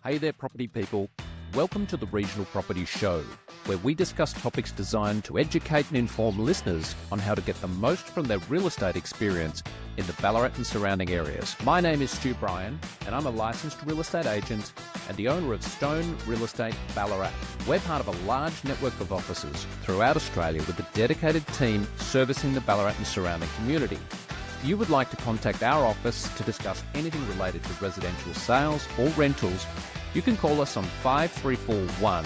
Hey there, property people. Welcome to the Regional Property Show, where we discuss topics designed to educate and inform listeners on how to get the most from their real estate experience in the Ballarat and surrounding areas. My name is Stu Bryan, and I'm a licensed real estate agent and the owner of Stone Real Estate Ballarat. We're part of a large network of offices throughout Australia with a dedicated team servicing the Ballarat and surrounding community. If you would like to contact our office to discuss anything related to residential sales or rentals, you can call us on 5341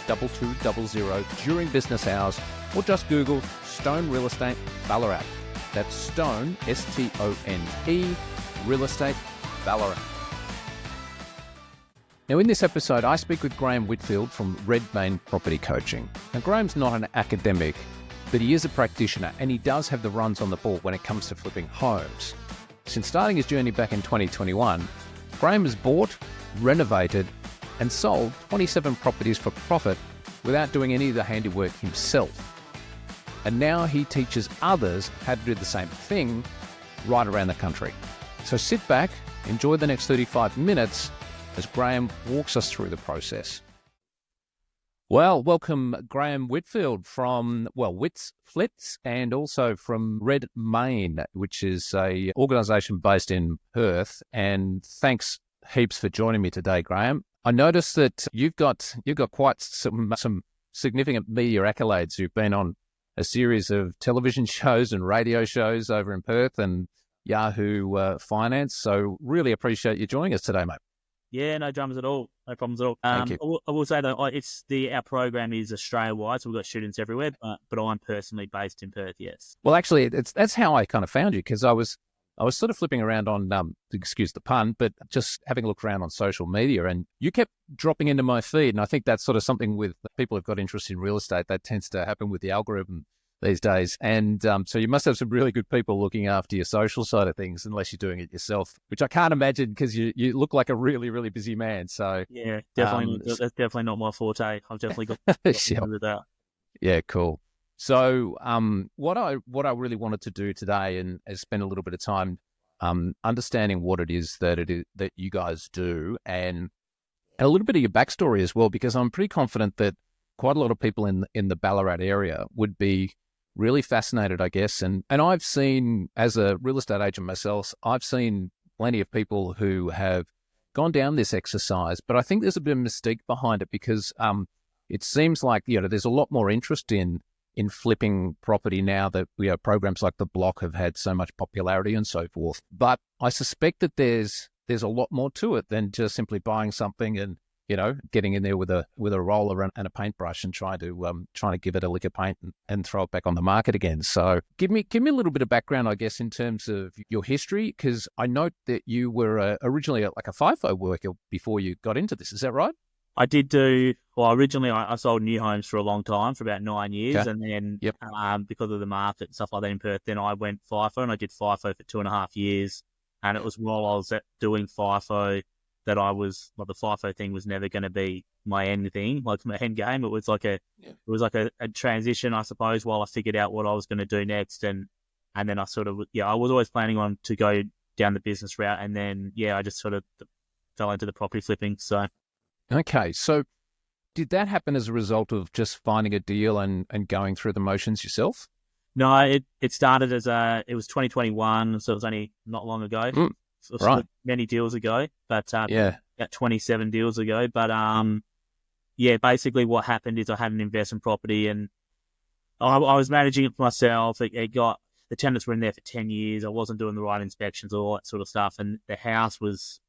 2200 during business hours, or just Google Stone Real Estate Ballarat. That's Stone, S-T-O-N-E, Real Estate Ballarat. Now, in this episode, I speak with Graham Whitfield from Redmayne Property Coaching. Now, Graham's not an academic, but he is a practitioner, and he does have the runs on the ball when it comes to flipping homes. Since starting his journey back in 2021, Graham has bought, renovated, and sold 27 properties for profit without doing any of the handiwork himself. And now he teaches others how to do the same thing right around the country. So sit back, enjoy the next 35 minutes as Graham walks us through the process. Well, welcome Graham Whitfield from, Flits, and also from Redmayne, which is a organisation based in Perth. And thanks heaps for joining me today, Graham. I noticed that you've got quite some significant media accolades. You've been on a series of television shows and radio shows over in Perth and Yahoo Finance. So really appreciate you joining us today, mate. Yeah, no dramas at all. No problems at all. Thank you. I will say though, our program is Australia-wide, so we've got students everywhere, but I'm personally based in Perth, yes. Well, actually, that's how I kind of found you, because I was sort of flipping around on, excuse the pun, but just having a look around on social media, and you kept dropping into my feed, and I think that's sort of something with people who've got interest in real estate, that tends to happen with the algorithm these days. And so you must have some really good people looking after your social side of things, unless you're doing it yourself, which I can't imagine, because you look like a really, really busy man. So yeah, definitely, that's definitely not my forte. I've definitely got sure. with that. Yeah, cool. So what I really wanted to do today is spend a little bit of time understanding what it is that you guys do, and a little bit of your backstory as well, because I'm pretty confident that quite a lot of people in the Ballarat area would be really fascinated, I guess. And I've seen, as a real estate agent myself, I've seen plenty of people who have gone down this exercise, but I think there's a bit of mystique behind it, because it seems like, there's a lot more interest in flipping property now that programs like The Block have had so much popularity and so forth. But I suspect that there's a lot more to it than just simply buying something and getting in there with a roller and a paintbrush and trying to give it a lick of paint and throw it back on the market again. So give me a little bit of background, I guess, in terms of your history, because I note that you were originally like a FIFO worker before you got into this. Is that right? I did do, originally I sold new homes for a long time, for about 9 years. Okay. And then because of the market and stuff like that in Perth, then I went FIFO, and I did FIFO for 2.5 years. And it was while I was doing FIFO that the FIFO thing was never going to be my end thing, like my end game. It was like a transition, I suppose, while I figured out what I was going to do next. And then I sort of, I was always planning on to go down the business route. And then, I just sort of fell into the property flipping. So. Okay. So did that happen as a result of just finding a deal and going through the motions yourself? No, it started it was 2021. So it was only not long ago. Right. Many deals ago, but about 27 deals ago. But basically what happened is I had an investment property, and I was managing it for myself. The tenants were in there for 10 years. I wasn't doing the right inspections, all that sort of stuff, and the house was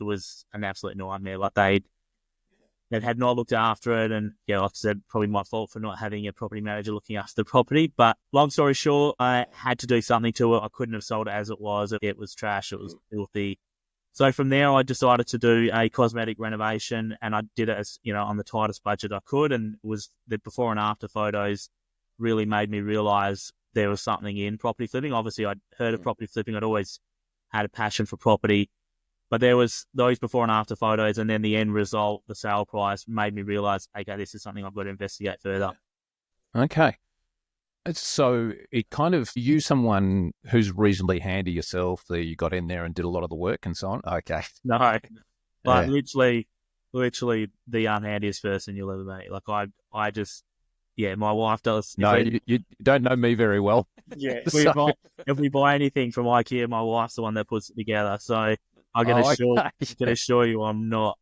an absolute nightmare. Like they had not looked after it, and like I said, probably my fault for not having a property manager looking after the property. But long story short, I had to do something to it. I couldn't have sold it as it was. It was trash. It was filthy. So from there, I decided to do a cosmetic renovation, and I did it as on the tightest budget I could. And it was the before and after photos really made me realise there was something in property flipping. Obviously, I'd heard of property flipping. I'd always had a passion for property. But there was those before and after photos, and then the end result, the sale price, made me realise, okay, this is something I've got to investigate further. Okay. So it kind of, you someone who's reasonably handy yourself, that you got in there and did a lot of the work and so on? Okay. No, but literally literally the unhandiest person you'll ever meet. Like I just, yeah, my wife does. No, you don't know me very well. Yeah, So... if we buy anything from IKEA, my wife's the one that puts it together. So I can assure you, I'm not.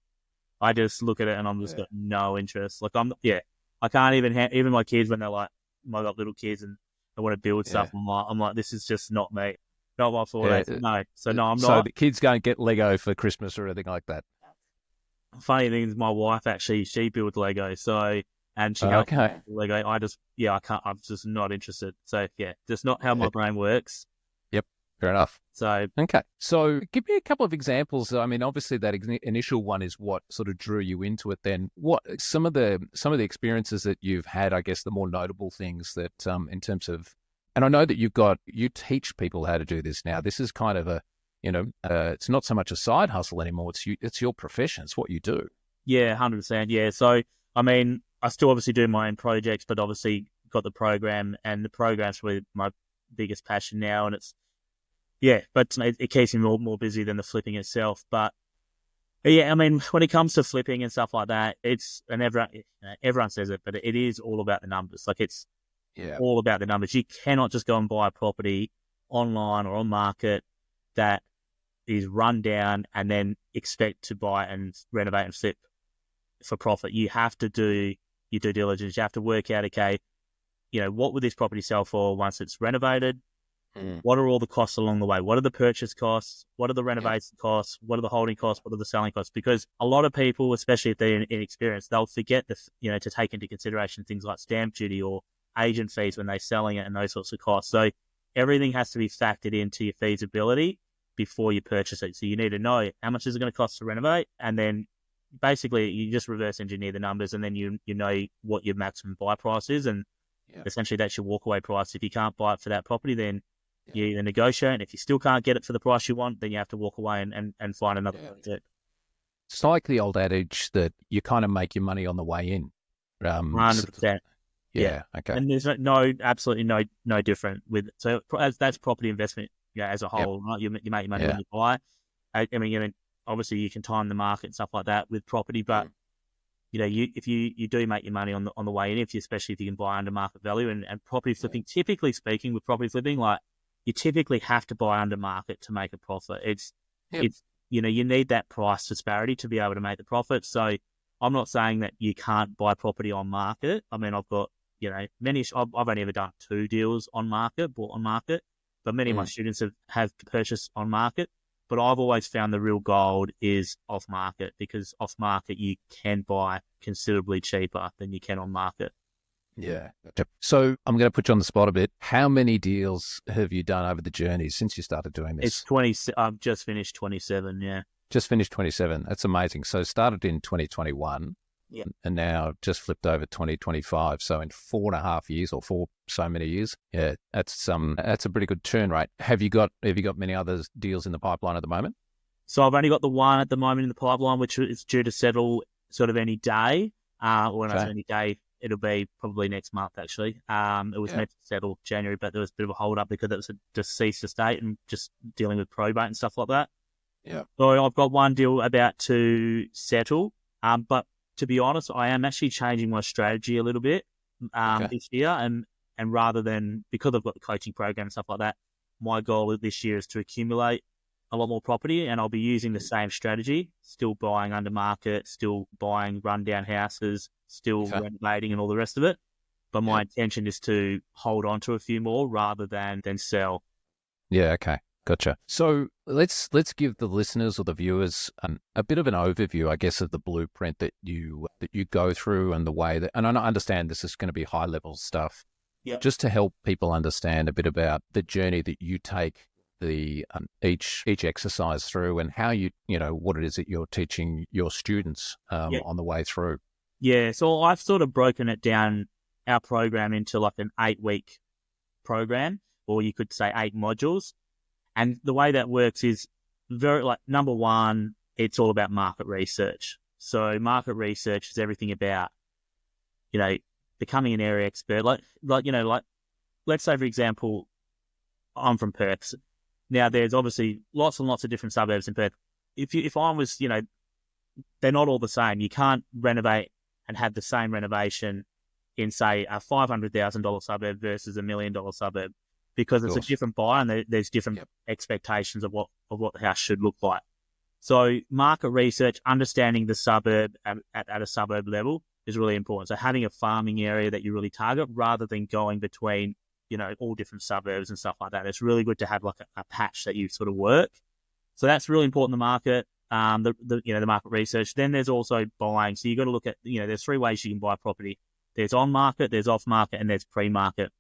I just look at it and I'm just got no interest. Like I can't even my kids when they're like, I got little kids and they want to build stuff. I'm like, this is just not me. Not my forte. No. So no, I'm not. So the kids don't get Lego for Christmas or anything like that. Funny thing is, my wife actually, she builds Lego. So, and she helps me with Lego. I can't, I'm just not interested. So yeah, just not how my brain works. Yep. Fair enough. So, okay. So give me a couple of examples. I mean, obviously that initial one is what sort of drew you into it. Then what, some of the experiences that you've had, I guess the more notable things that, in terms of, and I know that you teach people how to do this now. This is kind of a, it's not so much a side hustle anymore. It's your profession. It's what you do. Yeah, 100%. Yeah. So, I mean, I still obviously do my own projects, but obviously got the program, and the program's really my biggest passion now. And but it keeps me more busy than the flipping itself. But yeah, I mean, when it comes to flipping and stuff like that, and everyone says it, but it is all about the numbers. Like it's all about the numbers. You cannot just go and buy a property online or on market that is run down and then expect to buy and renovate and flip for profit. You have to do your due diligence. You have to work out, okay, what would this property sell for once it's renovated? What are all the costs along the way? What are the purchase costs? What are the renovation costs? What are the holding costs? What are the selling costs? Because a lot of people, especially if they're inexperienced, they'll forget to take into consideration things like stamp duty or agent fees when they're selling it and those sorts of costs. So everything has to be factored into your feasibility before you purchase it. So you need to know how much is it going to cost to renovate, and then basically you just reverse engineer the numbers, and then you know what your maximum buy price is, and essentially that's your walkaway price. If you can't buy it for that property, then you either negotiate, and if you still can't get it for the price you want, then you have to walk away and find another project. It's like the old adage that you kind of make your money on the way in. 100%. Yeah. Okay. And there's absolutely no different with, so that's property investment, as a whole, right? You make your money when you buy. I mean, obviously you can time the market and stuff like that with property, but if you do make your money on the way in, especially if you can buy under market value, and property flipping, typically speaking, with property flipping, like you typically have to buy under market to make a profit. It's you need that price disparity to be able to make the profit. So I'm not saying that you can't buy property on market. I mean, I've got many. I've only ever done 2 deals on market, bought on market, but many of my students have purchased on market. But I've always found the real gold is off market, because off market you can buy considerably cheaper than you can on market. Yeah. So I'm going to put you on the spot a bit. How many deals have you done over the journey since you started doing this? It's 20. I've just finished 27. Yeah. Just finished 27. That's amazing. So started in 2021. Yeah. And now just flipped over 2025. So in 4.5 years, or so many years. Yeah. That's a pretty good turn rate. Have you got many other deals in the pipeline at the moment? So I've only got the one at the moment in the pipeline, which is due to settle sort of any day. When I say any day, it'll be probably next month, actually. It was meant to settle January, but there was a bit of a hold up because it was a deceased estate and just dealing with probate and stuff like that. Yeah. So I've got one deal about to settle. But to be honest, I am actually changing my strategy a little bit this year. And rather than, because I've got the coaching program and stuff like that, my goal this year is to accumulate a lot more property, and I'll be using the same strategy, still buying under market, still buying rundown houses, still renovating and all the rest of it. But my intention is to hold on to a few more rather than sell. Yeah. Okay. Gotcha. So let's give the listeners or the viewers a bit of an overview, I guess, of the blueprint that you go through, and the way that, and I understand this is going to be high level stuff, just to help people understand a bit about the journey that you take the each exercise through, and how what it is that you're teaching your students on the way through. Yeah, so I've sort of broken it down, our program, into like an 8-week program, or you could say 8 modules. And the way that works is number one, it's all about market research. So market research is everything about, becoming an area expert. Like let's say, for example, I'm from Perth. Now there's obviously lots and lots of different suburbs in Perth. If I was, they're not all the same. You can't renovate and have the same renovation in, say, a $500,000 suburb versus $1 million suburb, because it's a different buyer and there's different expectations of what the house should look like. So market research, understanding the suburb at a suburb level is really important. So having a farming area that you really target rather than going between, all different suburbs and stuff like that. It's really good to have like a patch that you sort of work. So that's really important, the market, the market research. Then there's also buying. So you got to look at, there's 3 ways you can buy property. There's on market, there's off market, and there's pre-market.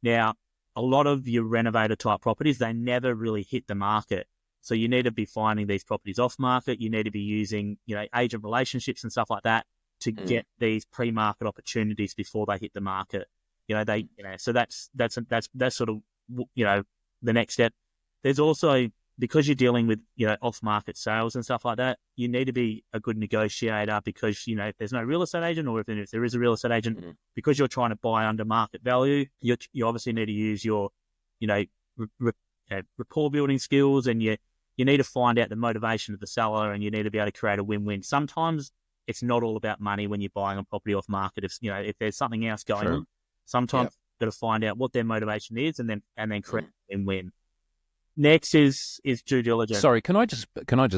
Now, a lot of your renovator type properties, they never really hit the market. So you need to be finding these properties off market. You need to be using, agent relationships and stuff like that to get these pre-market opportunities before they hit the market. So that's sort of, the next step. There's also, because you're dealing with, off-market sales and stuff like that, you need to be a good negotiator because, if there's no real estate agent, or if there is a real estate agent, because you're trying to buy under market value, you obviously need to use your, rapport building skills, and you need to find out the motivation of the seller, and you need to be able to create a win-win. Sometimes it's not all about money when you're buying a property off market. If there's something else going on, sometimes you've got to find out what their motivation is and then create a win-win. Next is due diligence. Sorry, can I just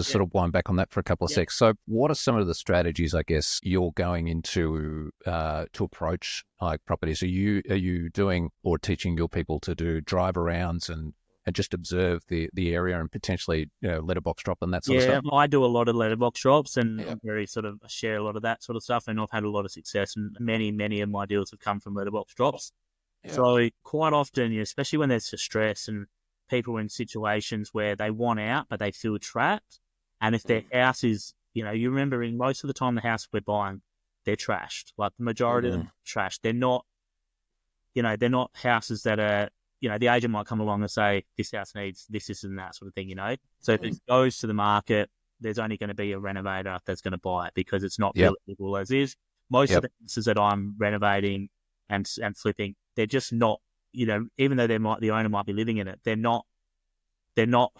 sort of wind back on that for a couple of secs? So what are some of the strategies, I guess, you're going into to approach like properties? Are you doing or teaching your people to do drive arounds and just observe the area and potentially letterbox drop and that sort of stuff? Yeah, I do a lot of letterbox drops, and I'm very sort of share a lot of that sort of stuff, and I've had a lot of success, and many of my deals have come from letterbox drops. Yeah. So quite often, especially when there's stress and people in situations where they want out but they feel trapped, and if their house is, you remember, in most of the time the house we're buying, they're trashed. Like the majority of them are trashed. They're not, they're not houses that are, the agent might come along and say this house needs this and that sort of thing. So if it goes to the market, there's only going to be a renovator that's going to buy it because it's not really livable as is. Most of the houses that I'm renovating and flipping, they're just not, even though the owner might be living in it, they're not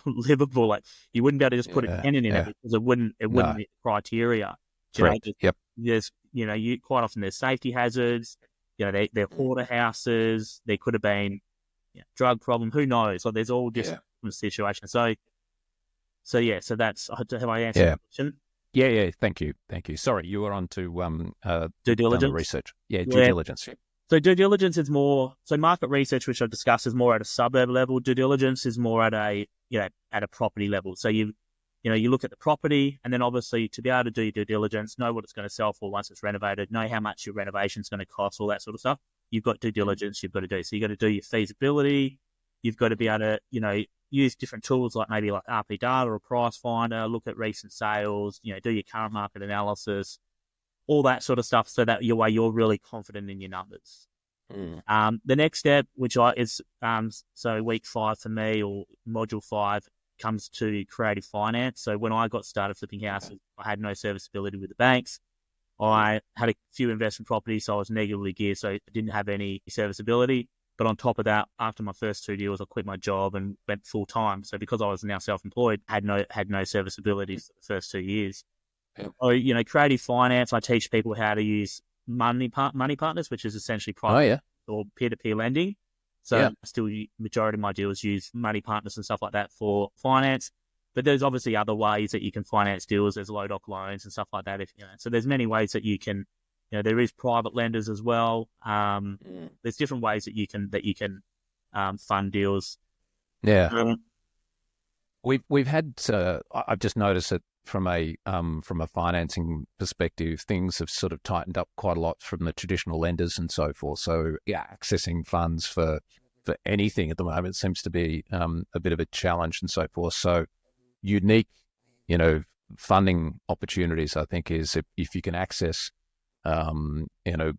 livable. Like you wouldn't be able to just put a tenant in it because it wouldn't meet the criteria. There's, quite often there's safety hazards. They're hoarder houses. There could have been drug problem. Who knows? Like there's all different situations. So that's, have I answered the question? Yeah. Thank you. Sorry, you were on to due diligence research. Due diligence. So due diligence is more, so market research, which I discussed, is more at a suburb level. Due diligence is more at a property level. So you look at the property, and then obviously to be able to do due diligence, know what it's going to sell for once it's renovated, know how much your renovation is going to cost, all that sort of stuff. You've got due diligence you've got to do. So you've got to do your feasibility. You've got to be able to, use different tools like maybe like RP data or price finder, look at recent sales, do your current market analysis, all that sort of stuff, so that you're really confident in your numbers. The next step, which is so week 5 for me, or module 5, comes to creative finance. So when I got started flipping houses, I had no serviceability with the banks. I had a few investment properties, so I was negatively geared, so I didn't have any serviceability. But on top of that, after my first 2 deals, I quit my job and went full time. So because I was now self-employed, had no serviceability for the first 2 years. So, creative finance, I teach people how to use money partners, which is essentially private or peer-to-peer lending. So still, majority of my deals use money partners and stuff like that for finance. But there's obviously other ways that you can finance deals. There's low doc loans and stuff like that. So there's many ways that you can. There is private lenders as well. There's different ways that you can fund deals. Yeah. We've had. I've just noticed that from a financing perspective, things have sort of tightened up quite a lot from the traditional lenders and so forth. So accessing funds for anything at the moment seems to be a bit of a challenge and so forth. So unique, funding opportunities, I think, is if you can access your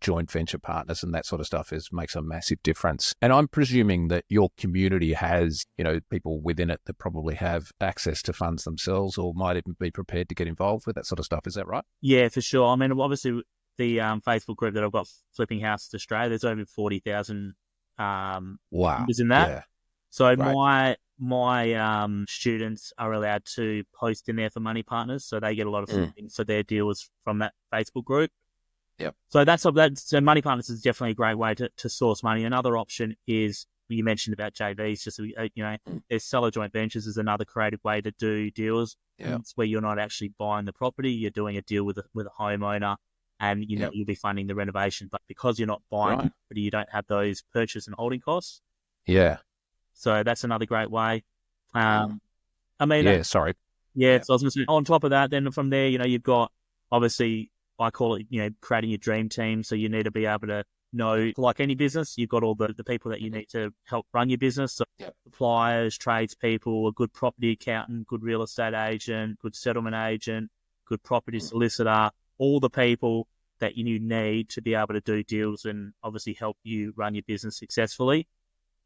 joint venture partners and that sort of stuff makes a massive difference. And I'm presuming that your community has, people within it that probably have access to funds themselves or might even be prepared to get involved with that sort of stuff. Is that right? Yeah, for sure. I mean, obviously the Facebook group that I've got, Flipping Houses Australia, there's over 40,000 members in that. Yeah. So my students are allowed to post in there for money partners, so they get a lot of funding for their deals from that Facebook group. Yep. So money partners is definitely a great way to source money. Another option is, you mentioned about JVs, just there's seller joint ventures is another creative way to do deals. Yep. It's where you're not actually buying the property, you're doing a deal with a homeowner, and you'll be funding the renovation. But because you're not buying the property, you don't have those purchase and holding costs. Yeah. So that's another great way. So I was going to say, on top of that, then from there, you've got, obviously, I call it, creating your dream team. So you need to be able to know, like any business, you've got all the people that you need to help run your business. So suppliers, tradespeople, a good property accountant, good real estate agent, good settlement agent, good property solicitor, all the people that you need to be able to do deals and obviously help you run your business successfully.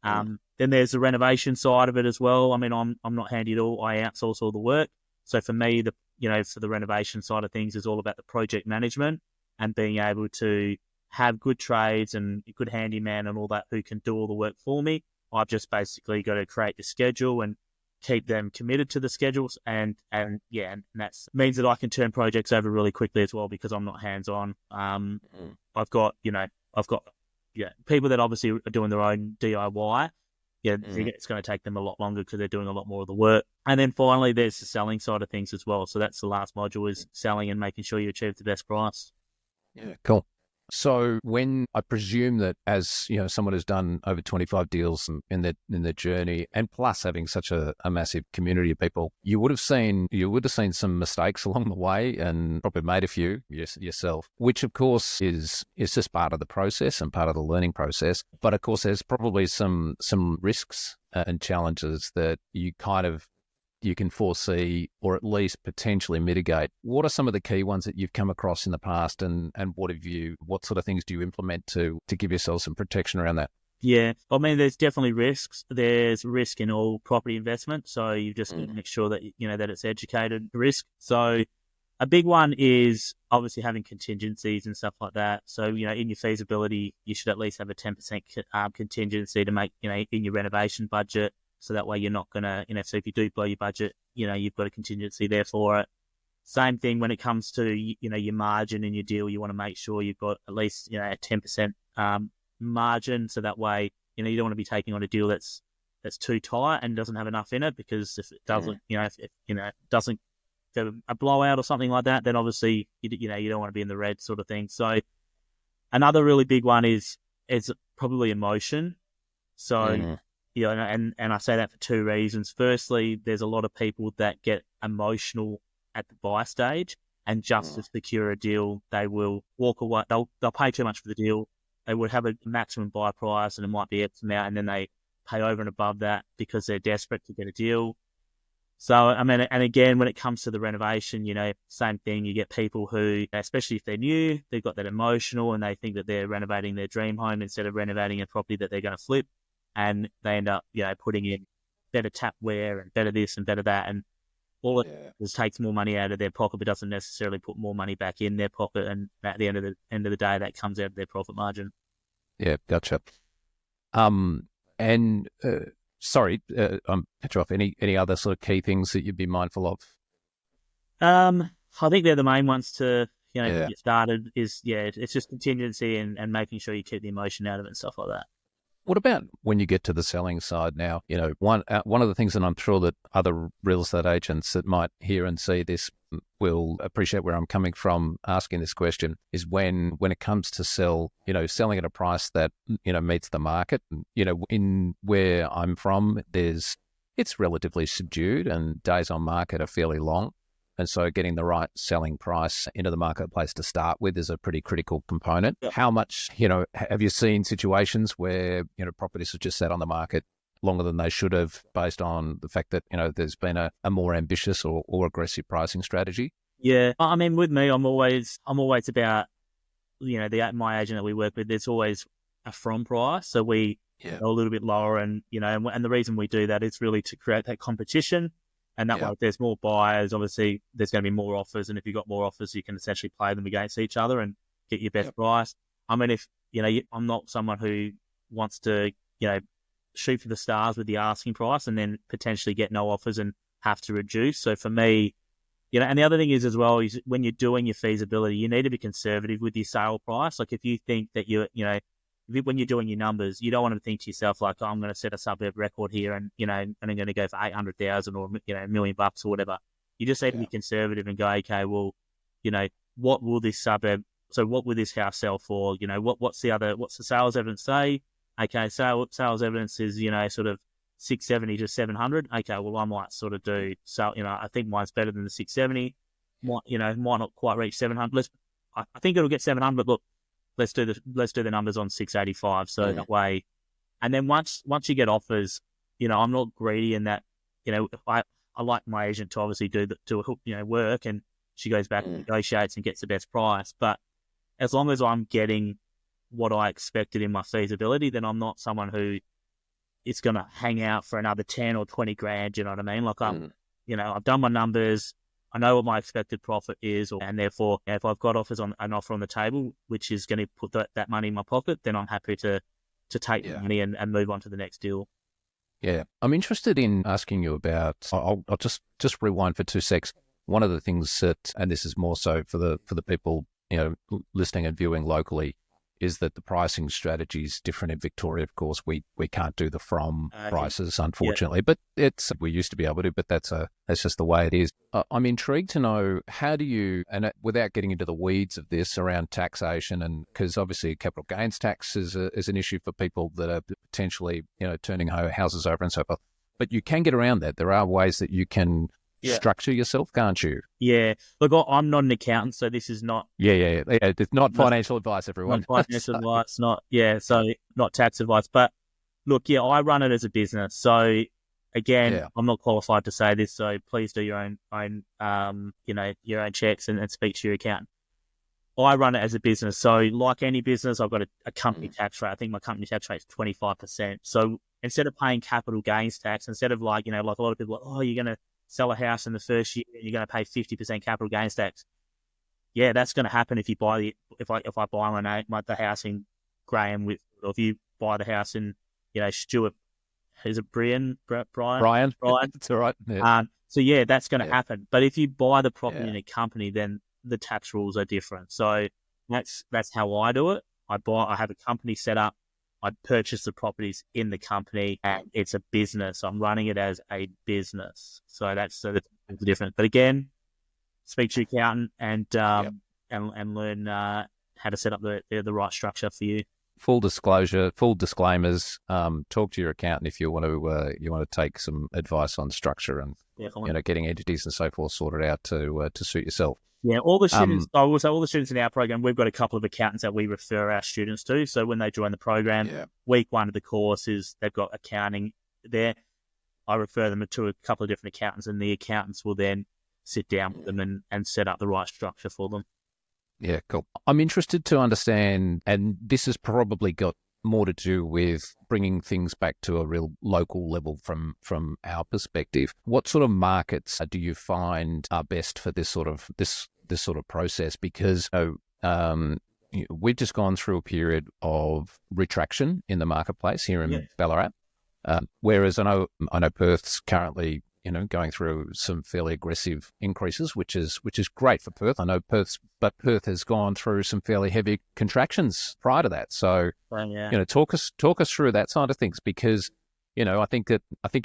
Then there's the renovation side of it as well. I mean, I'm not handy at all. I outsource all the work. So for me, for the renovation side of things is all about the project management and being able to have good trades and a good handyman and all that who can do all the work for me. I've just basically got to create the schedule and keep them committed to the schedules, and that means that I can turn projects over really quickly as well because I'm not hands on. I've got people that obviously are doing their own DIY. It's going to take them a lot longer because they're doing a lot more of the work. And then finally, there's the selling side of things as well. So that's the last module, is selling and making sure you achieve the best price. Yeah, cool. So when I presume that, as someone who's done over 25 deals in their journey, and plus having such a massive community of people, you would have seen some mistakes along the way, and probably made a few yourself, which of course is just part of the process and part of the learning process. But of course, there's probably some risks and challenges that you can foresee, or at least potentially mitigate. What are some of the key ones that you've come across in the past, and what sort of things do you implement to give yourself some protection around that? Yeah, I mean, there's definitely risks. There's risk in all property investment, so you just need to make sure that that it's educated risk. So a big one is obviously having contingencies and stuff like that. So in your feasibility, you should at least have a 10% contingency to make in your renovation budget. So that way you're not going to, so if you do blow your budget, you've got a contingency there for it. Same thing when it comes to, your margin in your deal. You want to make sure you've got at least, a 10% margin. So that way, you don't want to be taking on a deal that's too tight and doesn't have enough in it, because if it doesn't, if it doesn't get a blowout or something like that, then obviously, you don't want to be in the red sort of thing. So another really big one is probably emotion. So, and I say that for two reasons. Firstly, there's a lot of people that get emotional at the buy stage, and just to secure a deal, they will walk away. They'll pay too much for the deal. They would have a maximum buy price, and it might be X amount, and then they pay over and above that because they're desperate to get a deal. So, I mean, and again, when it comes to the renovation, same thing. You get people who, especially if they're new, they've got that emotional, and they think that they're renovating their dream home instead of renovating a property that they're going to flip. And they end up, putting in better tapware and better this and better that, and all it just takes more money out of their pocket, but doesn't necessarily put more money back in their pocket. And at the end of the day, that comes out of their profit margin. Yeah, gotcha. Sorry, I'm cut you off. Any other sort of key things that you'd be mindful of? I think they're the main ones to get started. It's just contingency and making sure you keep the emotion out of it and stuff like that. What about when you get to the selling side now? One of the things that I'm sure that other real estate agents that might hear and see this will appreciate where I'm coming from asking this question is when it comes to selling at a price that, meets the market. In where I'm from, it's relatively subdued and days on market are fairly long. And so getting the right selling price into the marketplace to start with is a pretty critical component. Yep. How much, have you seen situations where, properties have just sat on the market longer than they should have based on the fact that, there's been a more ambitious or aggressive pricing strategy? Yeah. I mean, with me, I'm always about, my agent that we work with, there's always a from price. So we go a little bit lower and the reason we do that is really to create that competition. And that way, if there's more buyers, obviously there's going to be more offers. And if you've got more offers, you can essentially play them against each other and get your best price. I mean, if, I'm not someone who wants to, shoot for the stars with the asking price and then potentially get no offers and have to reduce. So for me, and the other thing is as well, is when you're doing your feasibility, you need to be conservative with your sale price. Like if you think that when you're doing your numbers, you don't want to think to yourself like, oh, I'm going to set a suburb record here and and I'm going to go for 800,000 or $1 million or whatever. You just need to be conservative and go, okay, well, what will this suburb? So what will this house sell for? What's the sales evidence say? Okay, sales evidence is sort of 670 to 700. Okay, well I might sort of do so. I think mine's better than the 670. Might not quite reach 700. I think it'll get 700. But look, let's do the numbers on 685. So that way, and then once you get offers, I'm not greedy in that. If I like my agent to obviously do work, and she goes back and negotiates and gets the best price. But as long as I'm getting what I expected in my feasibility, then I'm not someone who is going to hang out for another 10 or 20 grand. You know what I mean? Like I've done my numbers. I know what my expected profit is, and therefore, if I've got an offer on the table, which is going to put that money in my pocket, then I'm happy to take the money and move on to the next deal. Yeah, I'm interested in asking you about. I'll just rewind for 2 secs. One of the things that, and this is more so for the people listening and viewing locally, is that the pricing strategy is different in Victoria. Of course, we can't do the prices, unfortunately, but we used to be able to, but that's just the way it is. I'm intrigued to know, how do you, and without getting into the weeds of this around taxation, and because obviously capital gains tax is an issue for people that are potentially turning houses over and so forth, but you can get around that. There are ways that you can structure yourself, can't you? Yeah. Look, I'm not an accountant, so this is not... Yeah. It's not financial advice, everyone. Not financial advice, so not tax advice. But look, I run it as a business. So again, I'm not qualified to say this, so please do your own checks and speak to your accountant. I run it as a business. So like any business, I've got a company tax rate. I think my company tax rate is 25%. So instead of paying capital gains tax, instead of like a lot of people are, oh, you're going to sell a house in the first year, you're going to pay 50% capital gains tax. Yeah, that's going to happen if you buy if I buy the house in Graham with, or if you buy the house in Stuart. Is it Brian? Brian. That's all right. Yeah. So that's going to happen. But if you buy the property in a company, then the tax rules are different. So that's how I do it. I have a company set up. I purchase the properties in the company, and it's a business. I'm running it as a business. So that's the difference. But again, speak to your accountant and learn how to set up the right structure for you. Full disclosure, full disclaimers. Talk to your accountant if you want to take some advice on structure and getting entities and so forth sorted out to suit yourself. Yeah, all the students. I will say all the students in our program, we've got a couple of accountants that we refer our students to. So when they join the program, week one of the course is they've got accounting there. I refer them to a couple of different accountants, and the accountants will then sit down with them and set up the right structure for them. Yeah, cool. I'm interested to understand, and this has probably got more to do with bringing things back to a real local level from our perspective. What sort of markets do you find are best for this sort of process? Because we've just gone through a period of retraction in the marketplace here in Ballarat, whereas I know Perth's currently going through some fairly aggressive increases, which is great for Perth. I know Perth has gone through some fairly heavy contractions prior to that. So, talk us through that side of things, because I think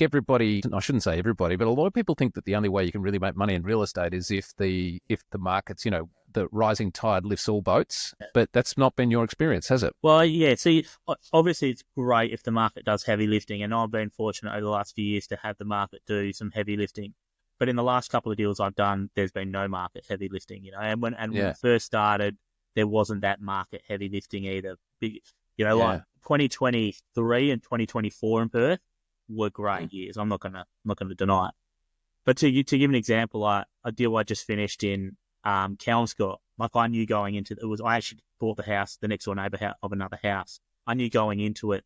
everybody, I shouldn't say everybody, but a lot of people think that the only way you can really make money in real estate is if the market's, the rising tide lifts all boats, but that's not been your experience, has it? Well, see, obviously it's great if the market does heavy lifting, and I've been fortunate over the last few years to have the market do some heavy lifting. But in the last couple of deals I've done, there's been no market heavy lifting, and when it first started, there wasn't that market heavy lifting either. Like 2023 and 2024 in Perth were great years. I'm not gonna deny it. But to give an example, a deal I just finished in Kelmscott, like I knew going into it, I actually bought the house, the next door neighbour of another house. I knew going into it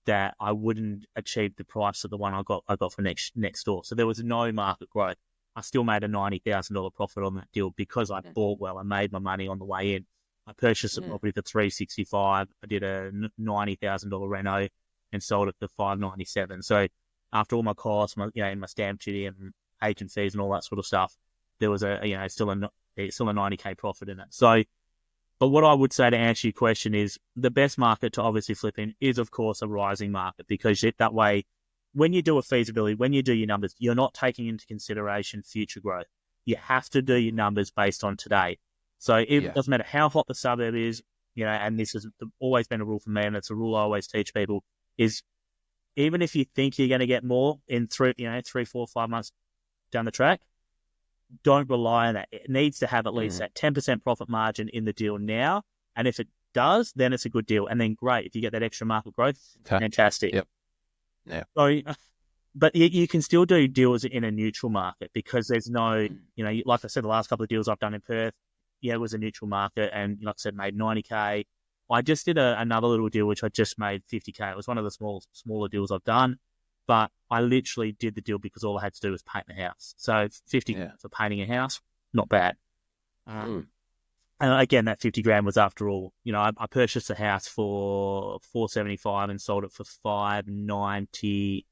that I wouldn't achieve the price of the one I got for next door. So there was no market growth. I still made a $90,000 profit on that deal because I bought well and made my money on the way in. I purchased the property for $365. I did a $90,000 reno, and sold it for $597. So after all my costs, my stamp duty and agent fees and all that sort of stuff, there was still a $90K profit in it. So, but what I would say to answer your question is the best market to obviously flip in is, of course, a rising market, because that way, when you do a feasibility, when you do your numbers, you're not taking into consideration future growth. You have to do your numbers based on today. So it doesn't matter how hot the suburb is, and this has always been a rule for me, and it's a rule I always teach people, is even if you think you're going to get more in 3, 4, 5 months down the track, don't rely on that. It needs to have at least that 10% profit margin in the deal now. And if it does, then it's a good deal. And then great, if you get that extra market growth, fantastic. Yep. Yeah. So, but you can still do deals in a neutral market, because there's no, like I said, the last couple of deals I've done in Perth, it was a neutral market, and like I said, made $90K. I just did another little deal, which I just made $50K. It was one of the smaller deals I've done, but I literally did the deal because all I had to do was paint the house. So $50 for painting a house, not bad. And again, that $50,000 was, after all, I purchased the house for $475 and sold it for $590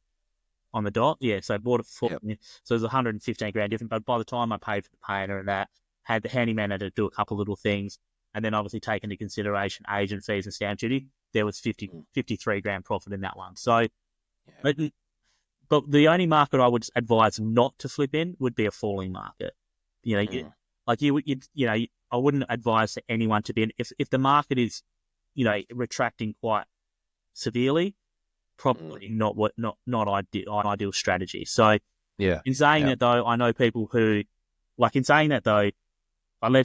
on the dot. Yeah, so I bought it for, so it was $115,000 different. But by the time I paid for the painter and that, had the handyman had to do a couple of little things, and then obviously take into consideration agent fees and stamp duty, there was $53,000 profit in that one. So, but the only market I would advise not to flip in would be a falling market. I wouldn't advise anyone to be in, if the market is, retracting quite severely, probably not ideal strategy. So, in saying that though, I know people who, let's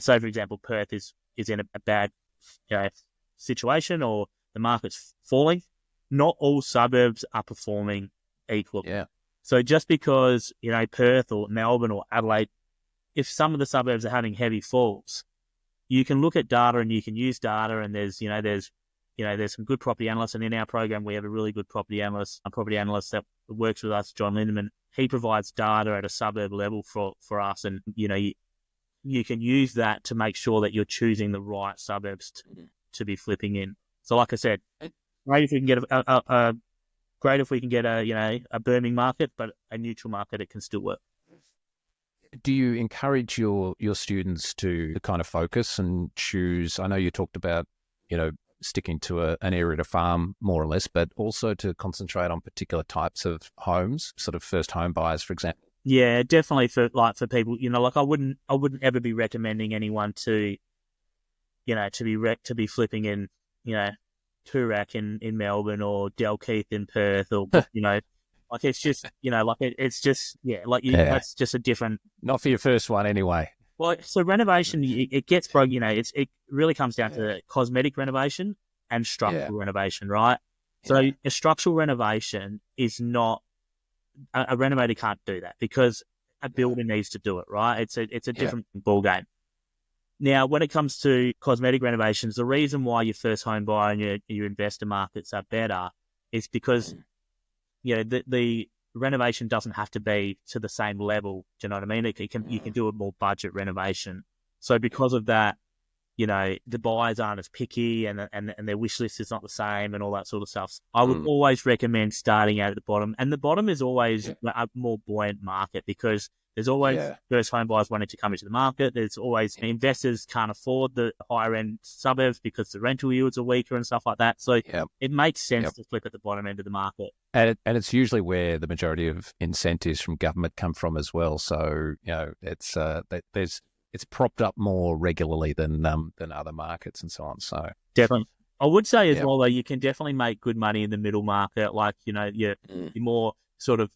say, for example, Perth is in a bad situation, or the market's falling, not all suburbs are performing equally. Yeah. So just because, Perth or Melbourne or Adelaide, if some of the suburbs are having heavy falls, you can look at data and you can use data, and there's some good property analysts, and in our program we have a really good property analyst that works with us, John Lindemann. He provides data at a suburb level for us, and you can use that to make sure that you're choosing the right suburbs to be flipping in. So, like I said, great if we can get a booming market, but a neutral market, it can still work. Do you encourage your students to kind of focus and choose? I know you talked about, sticking to an area to farm more or less, but also to concentrate on particular types of homes, sort of first home buyers, for example. Yeah, definitely for people, I wouldn't ever be recommending anyone to be flipping in, Toorak in Melbourne or Dalkeith in Perth, or, it's just, that's just a different. Not for your first one anyway. Well, so renovation, it gets broke, it really comes down to cosmetic renovation and structural renovation, right? So a structural renovation is not, a renovator can't do that, because a builder needs to do it, right? It's a different ball game. Now, when it comes to cosmetic renovations, the reason why your first home buyer and your investor markets are better is because, the renovation doesn't have to be to the same level. Do you know what I mean? You can do a more budget renovation. So because of that, the buyers aren't as picky, and their wish list is not the same, and all that sort of stuff. I would always recommend starting out at the bottom, and the bottom is always a more buoyant market, because there's always first home buyers wanting to come into the market. There's always investors can't afford the higher end suburbs because the rental yields are weaker and stuff like that. So it makes sense to flip at the bottom end of the market. And it's usually where the majority of incentives from government come from as well. So it's propped up more regularly than other markets and so on. So definitely, I would say as well though, you can definitely make good money in the middle market. Like you're more sort of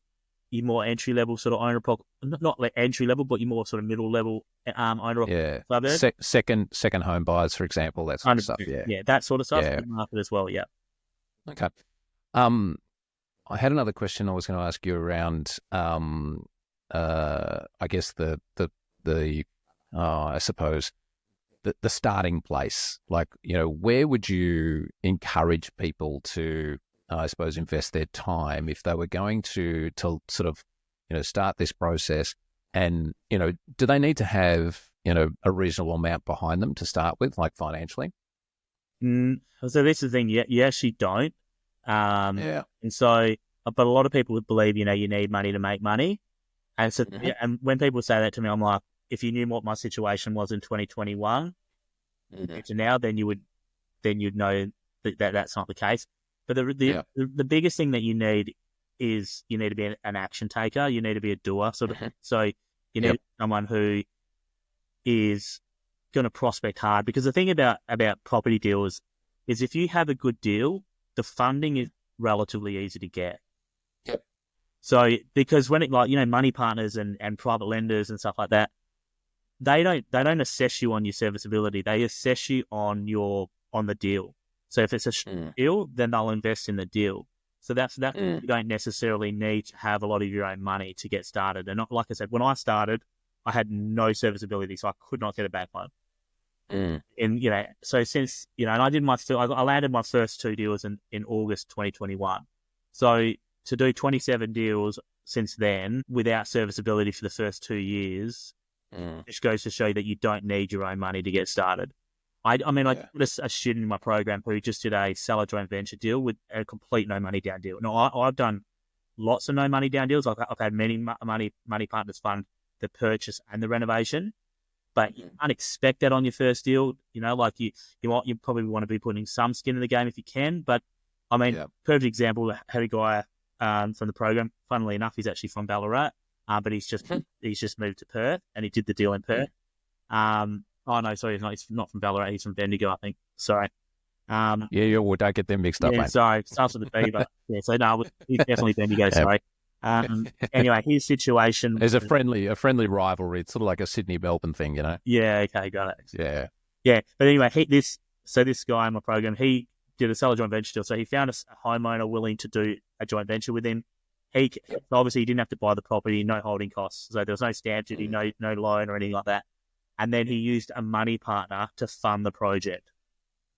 your more entry level sort of owner, not like entry level, but your more sort of middle level owner of suburbs. Second home buyers, for example, that sort of stuff. Yeah, that sort of stuff. Good market as well. Yeah. Okay. I had another question I was going to ask you around. I guess I suppose the starting place. Like, where would you encourage people to, I suppose, invest their time if they were going to sort of, start this process? And, do they need to have, a reasonable amount behind them to start with, like financially? So this is the thing. You actually don't. And so, but a lot of people would believe, you need money to make money. And so, and when people say that to me, I'm like, if you knew what my situation was in 2021 to now, then you'd know that that's not the case. But the biggest thing that you need is you need to be an action taker. You need to be a doer. So you need someone who is going to prospect hard. Because the thing about property deals is if you have a good deal, the funding is relatively easy to get. Yep. So because when money partners and private lenders and stuff like that, they don't assess you on your serviceability. They assess you on the deal. So if it's a deal, then they'll invest in the deal. So that you don't necessarily need to have a lot of your own money to get started. And like I said, when I started, I had no serviceability, so I could not get a bank loan. And so since and I landed my first 2 deals in August 2021. So to do 27 deals since then without serviceability for the first 2 years, just goes to show you that you don't need your own money to get started. I put a student in my program who just did a seller joint venture deal with a complete no money down deal. Now I've done lots of no money down deals. I've had many money partners fund the purchase and the renovation, but you can't expect that on your first deal. You probably want to be putting some skin in the game if you can. But perfect example. I had a guy from the program. Funnily enough, he's actually from Ballarat, but he's just moved to Perth, and he did the deal in Perth. Oh no, sorry, he's not from Ballarat. He's from Bendigo, I think. Sorry. Don't get them mixed up, mate. Sorry, starts with a B, but so no, he's definitely Bendigo. Sorry. Anyway, his situation. There's a friendly rivalry. It's sort of like a Sydney-Melbourne thing, Yeah. Okay, got it. Yeah. But anyway, this guy in my program, he did a seller joint venture deal. So he found a homeowner willing to do a joint venture with him. Obviously he didn't have to buy the property, no holding costs. So there was no stamp duty, no loan or anything like that. And then he used a money partner to fund the project.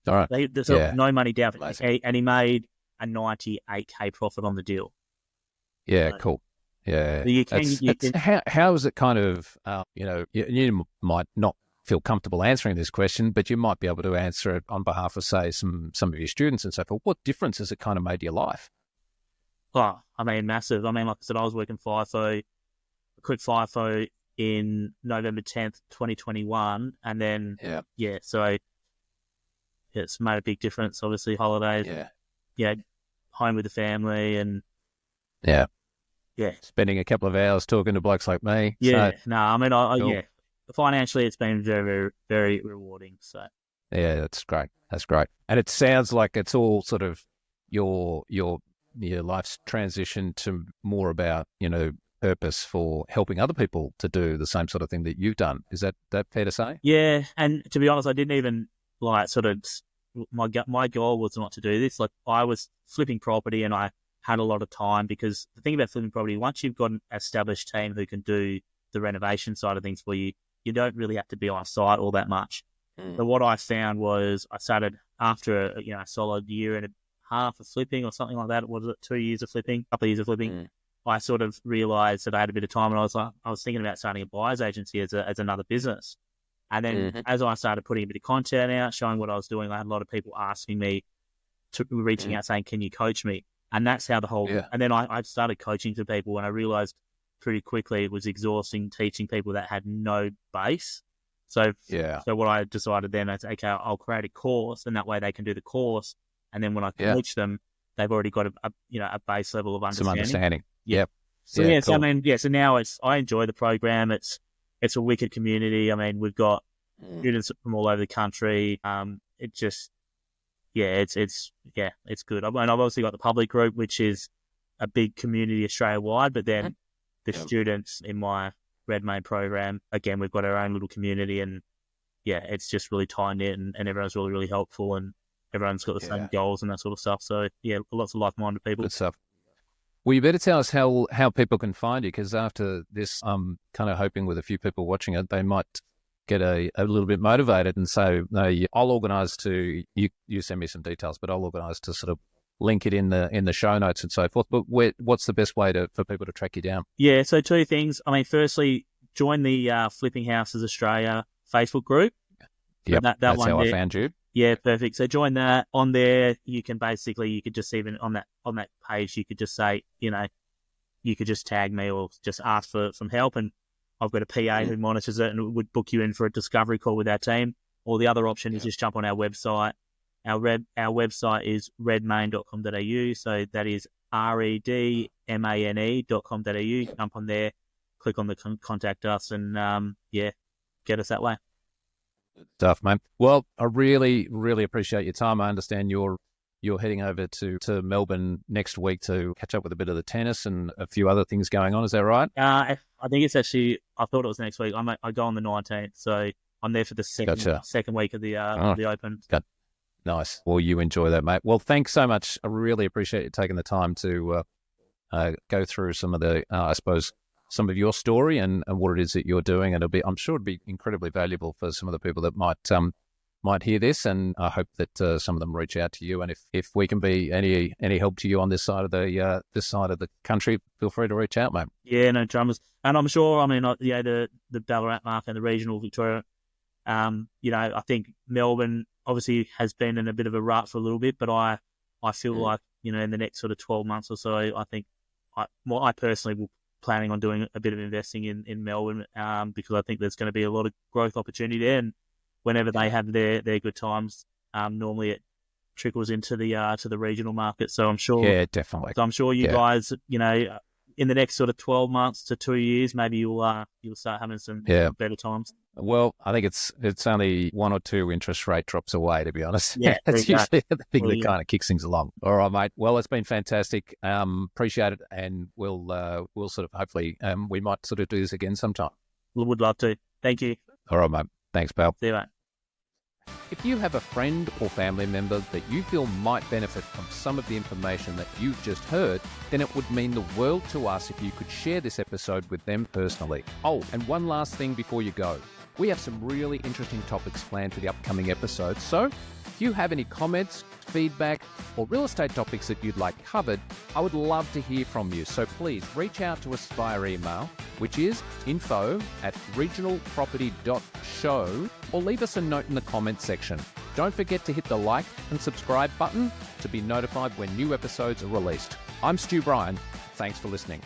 All right. There's no money down. And he made a 98K profit on the deal. Yeah, cool. Yeah. So how is it kind of, you might not feel comfortable answering this question, but you might be able to answer it on behalf of, say, some of your students and so forth. What difference has it kind of made to your life? Oh, massive. Like I said, I was working FIFO. I quit FIFO in November 10th, 2021. And then, so it's made a big difference. Obviously, holidays, home with the family and spending a couple of hours talking to blokes like me. Cool. Financially, it's been very, very, very rewarding. So that's great. And it sounds like it's all sort of your life's transition to more about purpose for helping other people to do the same sort of thing that you've done. Is that fair to say? Yeah, and to be honest, I didn't even my goal was not to do this. Like, I was flipping property and I had a lot of time, because the thing about flipping property, once you've got an established team who can do the renovation side of things for you, you don't really have to be on site all that much. So what I found was I started after a solid year and a half of flipping or something like that. Was it 2 years of flipping? Couple of years of flipping. I sort of realized that I had a bit of time, and I was thinking about starting a buyer's agency as another business. And then as I started putting a bit of content out, showing what I was doing, I had a lot of people asking me, reaching out saying, "Can you coach me?" And that's how the whole. And then I started coaching to people, and I realized pretty quickly it was exhausting teaching people that had no base. So what I decided then, I said, okay, I'll create a course, and that way they can do the course, and then when I coach them, they've already got a base level of understanding. Some understanding. Yep. So cool. So now I enjoy the program. It's a wicked community. We've got students from all over the country. It's good. I've obviously got the public group, which is a big community Australia wide, but then the students in my Redmayne program, again, we've got our own little community, and it's just really tight knit, and everyone's really, really helpful, and everyone's got the same goals and that sort of stuff. So lots of like-minded people. Good stuff. Well, you better tell us how people can find you, because after this, I'm kind of hoping with a few people watching it, they might get a little bit motivated and say, no, I'll organise to, you send me some details, but I'll organise to sort of link it in the show notes and so forth. But what's the best way for people to track you down? Yeah, so 2 things. Firstly, join the Flipping Houses Australia Facebook group. Yep, that's how I found you. Yeah, perfect. So join that on there. You could just even on that page, you could just say, you could just tag me or just ask for some help, and I've got a PA who monitors it and would book you in for a discovery call with our team. Or the other option is just jump on our website. Our website is redmane.com.au. So that is redmane.com.au. Jump on there, click on the contact us, and get us that way. Stuff, mate. Well, I really, really appreciate your time. I understand you're heading over to Melbourne next week to catch up with a bit of the tennis and a few other things going on. Is that right? I think it's actually, I thought it was next week. I go on the 19th, so I'm there for the second week of the Open. Nice. Well, you enjoy that, mate. Well, thanks so much. I really appreciate you taking the time to go through some of the, I suppose, some of your story and what it is that you're doing. And I'm sure it'd be incredibly valuable for some of the people that might hear this. And I hope that some of them reach out to you. And if we can be any help to you on this side of the country, feel free to reach out, mate. Yeah, no dramas. And I'm sure, the Ballarat market and the regional Victoria, I think Melbourne obviously has been in a bit of a rut for a little bit, but I feel like, in the next sort of 12 months or so, I think I personally will planning on doing a bit of investing in Melbourne, because I think there's going to be a lot of growth opportunity there. And whenever they have their good times, normally it trickles into the regional market. So I'm sure, yeah, definitely. So I'm sure you guys, in the next sort of 12 months to 2 years, maybe you'll start having some better times. Well, I think it's only 1 or 2 interest rate drops away, to be honest. Yeah, it's usually the thing that kind of kicks things along. All right, mate. Well, it's been fantastic. Appreciate it, and we'll sort of hopefully we might sort of do this again sometime. Would love to. Thank you. All right, mate. Thanks, pal. See you, mate. If you have a friend or family member that you feel might benefit from some of the information that you've just heard, then it would mean the world to us if you could share this episode with them personally. Oh, and one last thing before you go. We have some really interesting topics planned for the upcoming episodes, so if you have any comments, feedback, or real estate topics that you'd like covered, I would love to hear from you. So please reach out to us via email, which is info@regionalproperty.show, or leave us a note in the comments section. Don't forget to hit the like and subscribe button to be notified when new episodes are released. I'm Stu Bryan. Thanks for listening.